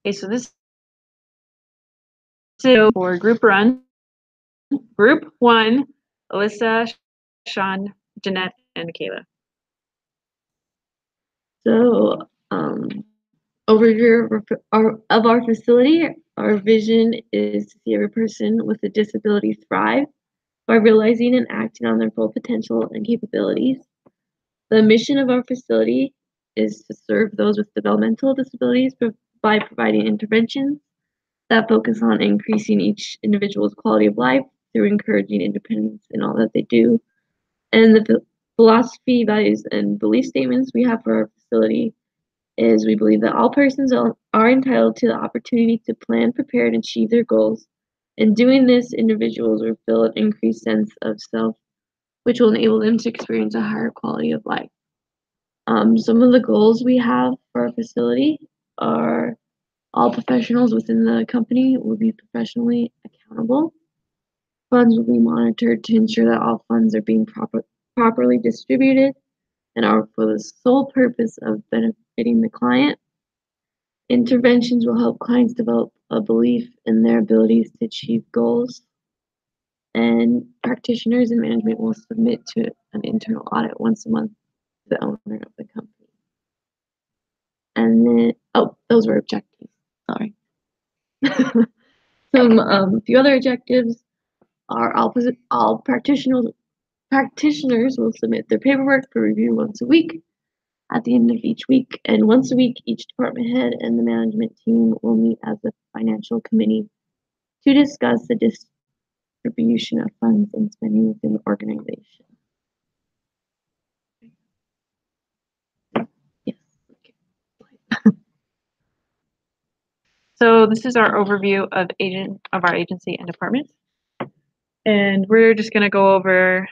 Okay, so this is for group run. Group 1, Alyssa, Sean, Jeanette, and Kayla. So, overview of our facility, our vision is to see every person with a disability thrive by realizing and acting on their full potential and capabilities. The mission of our facility is to serve those with developmental disabilities by providing interventions that focus on increasing each individual's quality of life through encouraging independence in all that they do. And the philosophy, values, and belief statements we have for our facility is we believe that all persons are entitled to the opportunity to plan, prepare, and achieve their goals. In doing this, individuals will feel an increased sense of self, which will enable them to experience a higher quality of life. Some of the goals we have for our facility are all professionals within the company will be professionally accountable. Funds will be monitored to ensure that all funds are being properly distributed and are for the sole purpose of benefiting the client. Interventions will help clients develop a belief in their abilities to achieve goals. And practitioners and management will submit to an internal audit once a month to the owner of the company. And then, those were objectives. Sorry. Some few other objectives are all practitioners will submit their paperwork for review once a week at the end of each week, and once a week each department head and the management team will meet as a financial committee to discuss the distribution of funds and spending within the organization. Yes. Okay. So this is our overview of our agency and departments. And we're just going to go over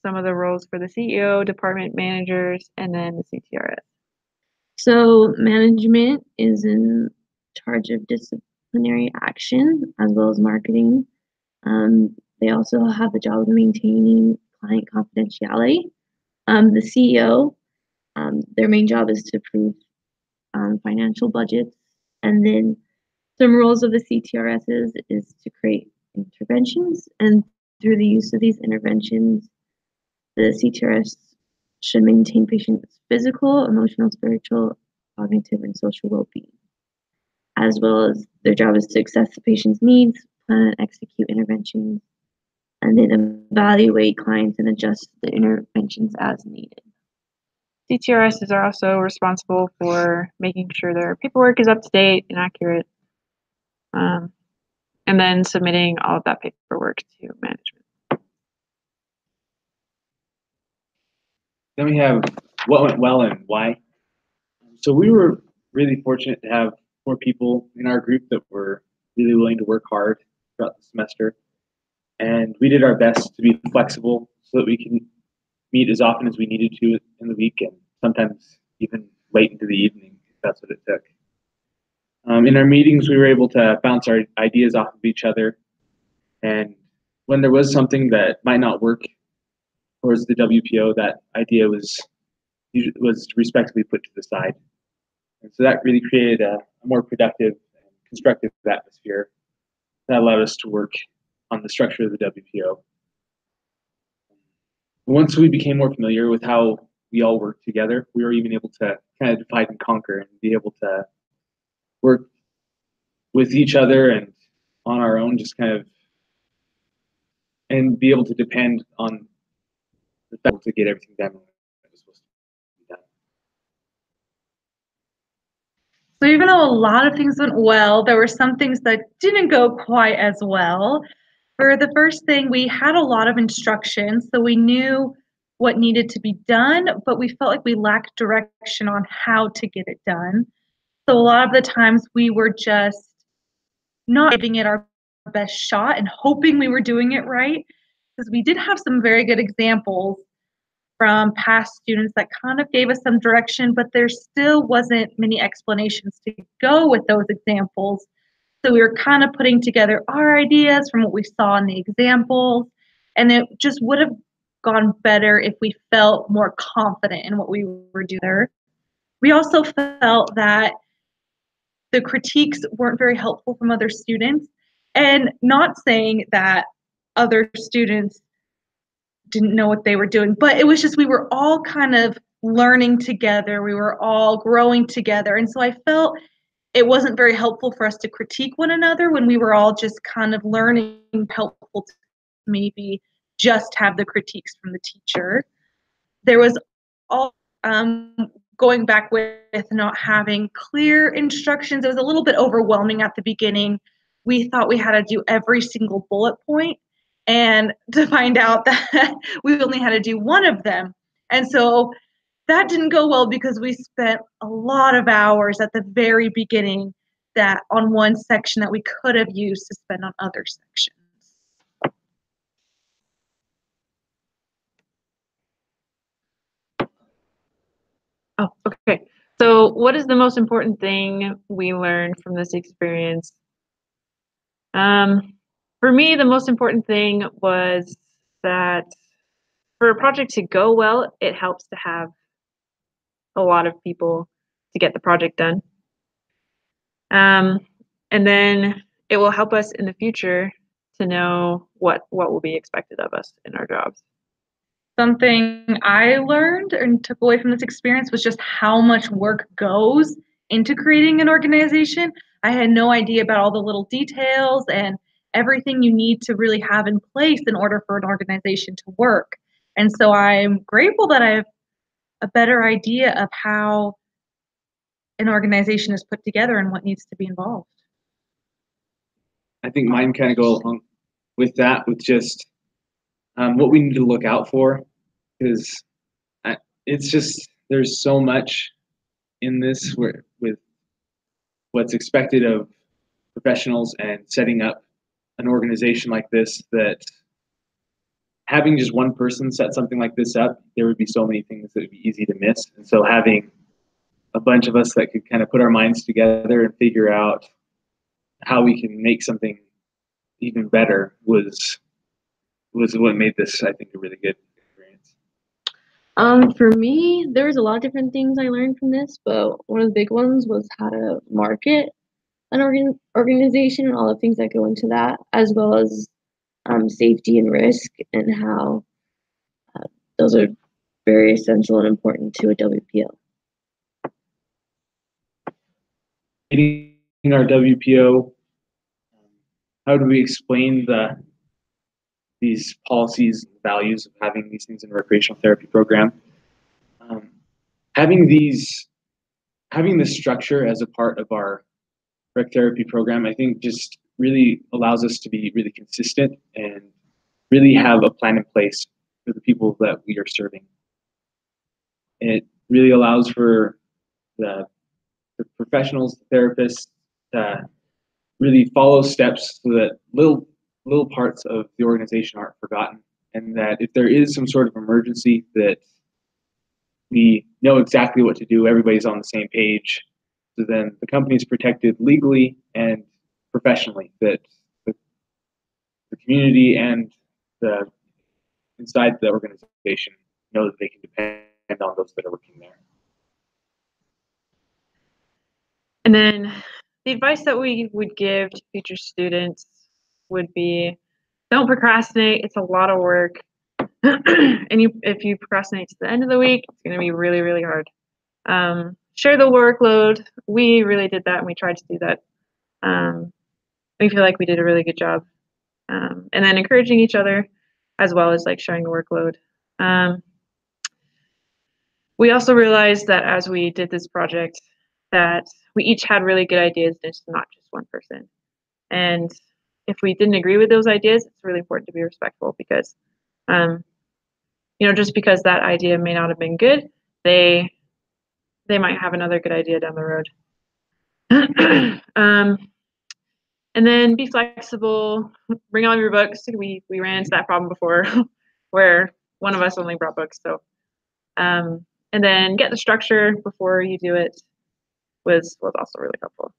some of the roles for the CEO, department managers, and then the CTRS. So management is in charge of disciplinary action as well as marketing. They also have the job of maintaining client confidentiality. The CEO, their main job is to approve financial budgets, and then some roles of the CTRSs is to create interventions, and through the use of these interventions, the CTRS should maintain patients' physical, emotional, spiritual, cognitive, and social well-being, as well as their job is to assess the patient's needs, plan and execute interventions, and then evaluate clients and adjust the interventions as needed. CTRSs are also responsible for making sure their paperwork is up to date and accurate, and then submitting all of that paperwork to management. Then we have what went well and why. So we were really fortunate to have 4 people in our group that were really willing to work hard throughout the semester. And we did our best to be flexible so that we can meet as often as we needed to in the week, and sometimes even late into the evening if that's what it took. In our meetings, we were able to bounce our ideas off of each other. And when there was something that might not work towards the WPO, that idea was respectfully put to the side. And so that really created a more productive and constructive atmosphere that allowed us to work on the structure of the WPO. Once we became more familiar with how we all work together, we were even able to kind of divide and conquer and be able to work with each other and on our own, just kind of, and be able to depend on the fact to get everything done when it was supposed to be done. So even though a lot of things went well, there were some things that didn't go quite as well. For the first thing, we had a lot of instructions, so we knew what needed to be done, but we felt like we lacked direction on how to get it done. So a lot of the times we were just not giving it our best shot and hoping we were doing it right, because we did have some very good examples from past students that kind of gave us some direction, but there still wasn't many explanations to go with those examples. So we were kind of putting together our ideas from what we saw in the examples, and it just would have gone better if we felt more confident in what we were doing. We also felt that the critiques weren't very helpful from other students. And not saying that other students didn't know what they were doing, but it was just we were all kind of learning together. We were all growing together. And so I felt it wasn't very helpful for us to critique one another when we were all just kind of learning, helpful to maybe just have the critiques from the teacher. There was all going back with not having clear instructions. It was a little bit overwhelming at the beginning. We thought we had to do every single bullet point, and to find out that we only had to do one of them. And so that didn't go well because we spent a lot of hours at the very beginning that on one section that we could have used to spend on other sections. Oh, okay. So what is the most important thing we learned from this experience? For me, the most important thing was that for a project to go well, it helps to have a lot of people to get the project done. And then it will help us in the future to know what will be expected of us in our jobs. Something I learned and took away from this experience was just how much work goes into creating an organization. I had no idea about all the little details and everything you need to really have in place in order for an organization to work. And so I'm grateful that I have a better idea of how an organization is put together and what needs to be involved. I think mine kind of go along with that, with just what we need to look out for, because it's just there's so much in this with what's expected of professionals and setting up an organization like this, that having just one person set something like this up, there would be so many things that would be easy to miss. And so having a bunch of us that could kind of put our minds together and figure out how we can make something even better was what made this, I think, a really good experience. For me, there was a lot of different things I learned from this, but one of the big ones was how to market an organization and all the things that go into that, as well as safety and risk, and how those are very essential and important to a WPO. In our WPO, how do we explain these policies and values of having these things in a recreational therapy program? Having this structure as a part of our rec therapy program, I think, just really allows us to be really consistent and really have a plan in place for the people that we are serving. It really allows for the professionals, the therapists, to really follow steps so that little parts of the organization aren't forgotten, and that if there is some sort of emergency, that we know exactly what to do. Everybody's on the same page, so then the company is protected legally and professionally, that the community and the inside the organization know that they can depend on those that are working there. And then the advice that we would give to future students would be, don't procrastinate. It's a lot of work. And if you procrastinate to the end of the week, it's going to be really, really hard. Share the workload. We really did that, and we tried to do that. We feel like we did a really good job. And then encouraging each other, as well as like sharing the workload. We also realized that as we did this project, that we each had really good ideas, and it's not just one person. And if we didn't agree with those ideas, it's really important to be respectful, because just because that idea may not have been good, they might have another good idea down the road. And then be flexible. Bring all your books. We ran into that problem before, where one of us only brought books. So, and then get the structure before you do it was also really helpful.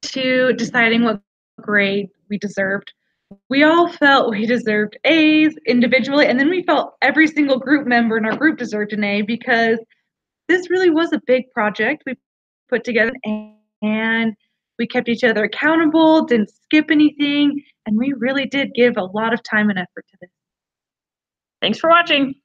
To deciding what grade we deserved. We all felt we deserved A's individually, and then we felt every single group member in our group deserved an A, because this really was a big project. We put together, and we kept each other accountable, didn't skip anything, and we really did give a lot of time and effort to this. Thanks for watching.